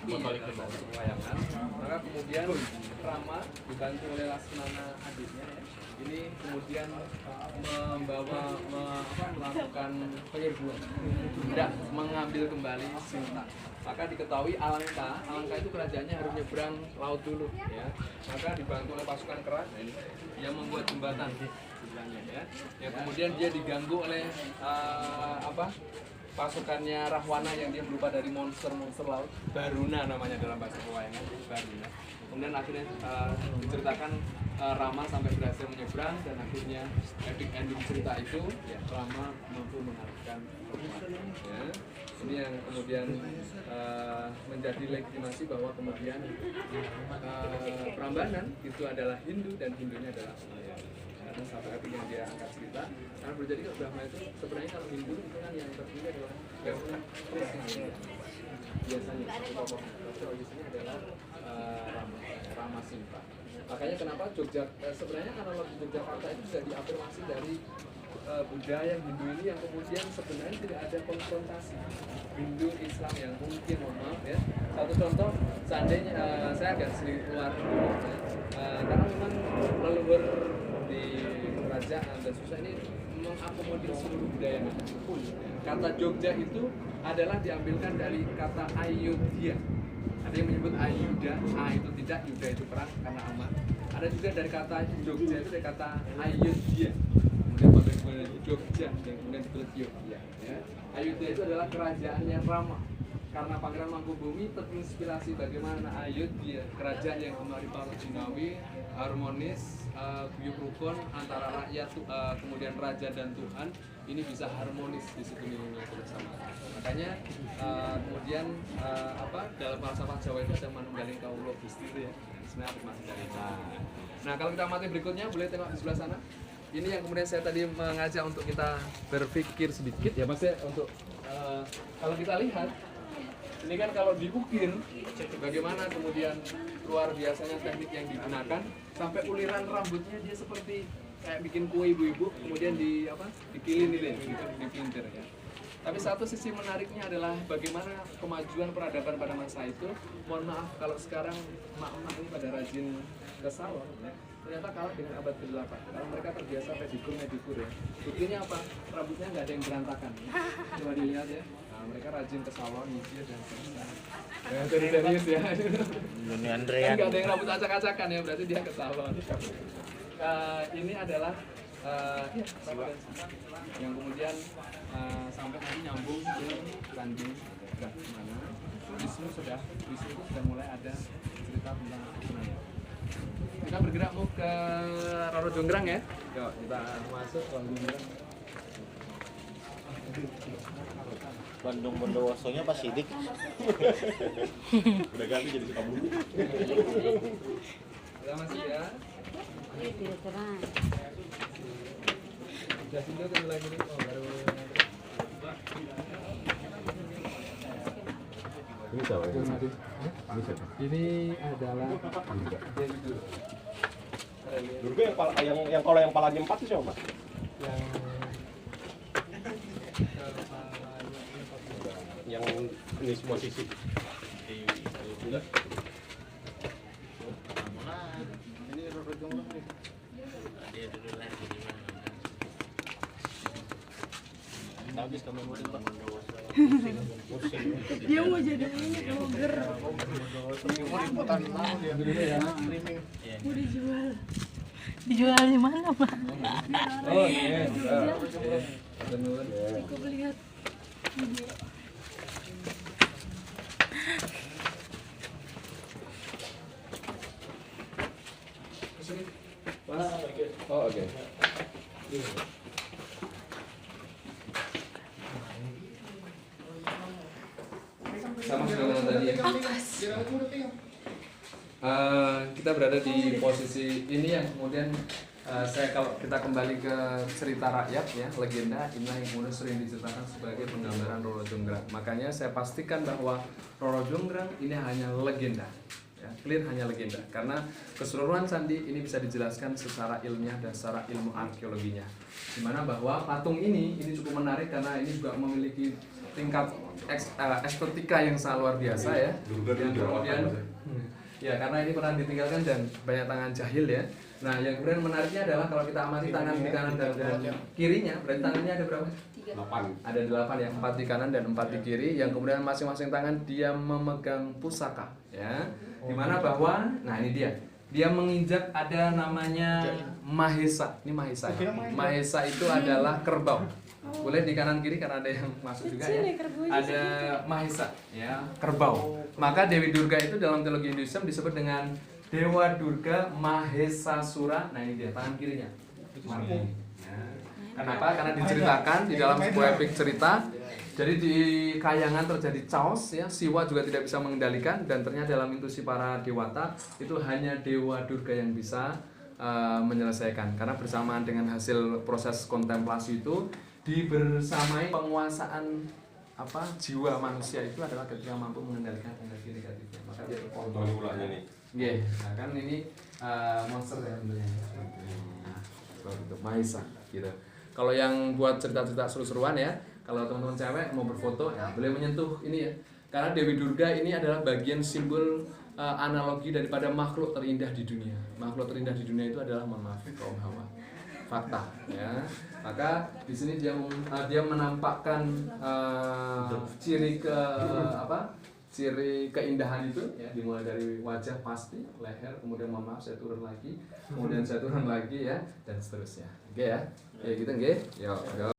membalik ke wayangan. Maka kemudian Rama dibantu oleh Laksmana adiknya ya. Ini kemudian melakukan penyerbuan, tidak mengambil kembali Sinta. Maka diketahui Alangka itu kerajaannya harus nyebrang laut dulu ya. Maka dibantu oleh pasukan Kera yang membuat jembatan sebenarnya ya. Yang kemudian dia diganggu oleh pasukannya Rahwana yang dia berupa dari monster-monster laut, Baruna namanya dalam bahasa pewayangan, Baruna. Kemudian akhirnya diceritakan Rama sampai berhasil menyeberang dan akhirnya epic ending cerita itu ya, Rama mampu mengalahkan ya. Ini yang kemudian menjadi legitimasi bahwa kemudian Prambanan itu adalah Hindu dan Hindunya adalah Brahma. Karena satu epic yang dia angkat cerita, karena berjadi kalau Brahma itu sebenarnya kalau Hindu itu kan yang tertinggi adalah Krishna. Biasanya tokoh mitologis adalah Rama Sinta. Makanya kenapa sebenarnya analogi Yogyakarta itu sudah diafirmasi dari budaya Hindu ini yang kemudian sebenarnya tidak ada konfrontasi Hindu Islam yang mungkin maaf ya. Satu contoh, seandainya saya agak sedikit keluar dulu ya, karena memang leluhur di kerajaan dan susah ini mengakomodir seluruh budaya full. Kata Jogja itu adalah diambilkan dari kata Ayodhya. Ada yang menyebut Ayuda, A itu tidak, Yuda itu perang karena aman. Ada juga dari kata Jogja itu dari kata Ayodhya. Kemudian pakai Jogja yang kemudian disebut Yogya. Ya. Ayodhya itu adalah kerajaannya Rama. Karena Pangeran Mangkubumi terinspirasi bagaimana Ayodhya, kerajaan yang kemarin jinawi, harmonis, guyup rukun antara rakyat, kemudian raja dan Tuhan, ini bisa harmonis di situ nilainya bersama. Makanya kemudian dalam falsafah Jawa itu ada manunggaling kawula Gusti ya. Sebenarnya masih dari. Nah, kalau kita amati berikutnya, boleh tengok di sebelah sana. Ini yang kemudian saya tadi mengajak untuk kita berpikir sedikit ya, Mas ya, untuk kalau kita lihat ini kan kalau diukir bagaimana kemudian luar biasanya teknik yang digunakan sampai uliran rambutnya dia seperti kayak bikin kue ibu-ibu kemudian dikilin ini gitu, dipintir ya. Tapi satu sisi menariknya adalah bagaimana kemajuan peradaban pada masa itu. Mohon maaf kalau sekarang emak-emak ini pada rajin ke salon ya, ternyata kalah dengan abad ke-8 karena mereka terbiasa pedikur ya. Buktinya apa? Rambutnya nggak ada yang berantakan ya. Coba dilihat ya. Nah, mereka rajin ke salon, nyisir dan sebagainya. Ya, serius ya. Ini Andrean. Nggak ada yang rambut acak-acakan ya, berarti dia ke salon. Ini adalah yang kemudian sampai nanti nyambung ke Candi Brahmana. Wisnu itu sudah mulai ada cerita tentang Brahmana. Kita bergerak mau ke Roro Jonggrang ya. Yuk, kita masuk ke Roro Jonggrang. Bandung Bondowosonya Pak Sidik. Udah ganti jadi Sukabumi. Kita masih ya. Tidak terang. Jelasin dulu kan lagi nih. Baru. Ini siapa? Ini siapa? Ini adalah Durga yang kalau yang palanya 4 itu siapa, Mas? Yang ini semua sisi. Sudah. Ini Roro Jonggrang nih. Dia dulu lagi di mana? Habis kamu mau Pak Bondowoso. Dia mau jadi vlogger. Liputan mau dia streaming. Mau dijual. Dijual di mana, Pak? Oh, iya. Aku lihat video. Oh, oke. Sama dengan tadi ya. Kita berada di posisi ini yang kemudian kalau kita kembali ke cerita rakyat ya, legenda inilah yang kemudian sering diceritakan sebagai penggambaran Roro Jonggrang. Makanya saya pastikan bahwa Roro Jonggrang ini hanya legenda. Ya, clear hanya legenda karena keseluruhan candi ini bisa dijelaskan secara ilmiah dan secara ilmu arkeologinya. Dimana bahwa patung ini cukup menarik karena ini juga memiliki tingkat estetika yang sangat luar biasa ya. Durga Yang itu kemudian jerawatan, ya karena ini pernah ditinggalkan dan banyak tangan jahil ya. Nah yang kemudian menariknya adalah kalau kita amati tangan di kanan dan kirinya, berarti tangannya ada berapa? 8. Ada 8 ya, 4 di kanan dan 4 di kiri. Yang kemudian masing-masing tangan dia memegang pusaka ya. Dimana bahwa, nah ini dia menginjak ada namanya Mahesa. Ini Mahesa ya. Mahesa itu adalah kerbau. Boleh di kanan kiri karena ada yang masuk juga ya. Ada Mahesa ya, kerbau. Maka Dewi Durga itu dalam teologi Hinduisme disebut dengan Dewa Durga Mahesasura. Nah ini dia tangan kirinya. Ya. Kenapa? Karena diceritakan di dalam sebuah epic cerita. Jadi di Kayangan terjadi chaos ya, Siwa juga tidak bisa mengendalikan dan ternyata dalam intuisi para dewata itu hanya Dewa Durga yang bisa menyelesaikan. Karena bersamaan dengan hasil proses kontemplasi itu dibersamai penguasaan jiwa manusia itu adalah ketika mampu mengendalikan energi negatifnya. Maka dia Contoh ini ulahnya nih. yeah. Nah kan ini monster ya tentunya. Nah, untuk Mahesa gitu. Kalau yang buat cerita-cerita seru-seruan ya, kalau teman-teman cewek mau berfoto ya boleh menyentuh ini ya. Karena Dewi Durga ini adalah bagian simbol analogi daripada makhluk terindah di dunia. Makhluk terindah di dunia itu adalah kaum Hawa. Fakta ya. Maka di sini dia menampakkan ciri keindahan itu ya, dimulai dari wajah pasti, leher, kemudian saya turun lagi, kemudian saya turun lagi ya, dan seterusnya. Oke ya. Ya gitu nggih. Yo.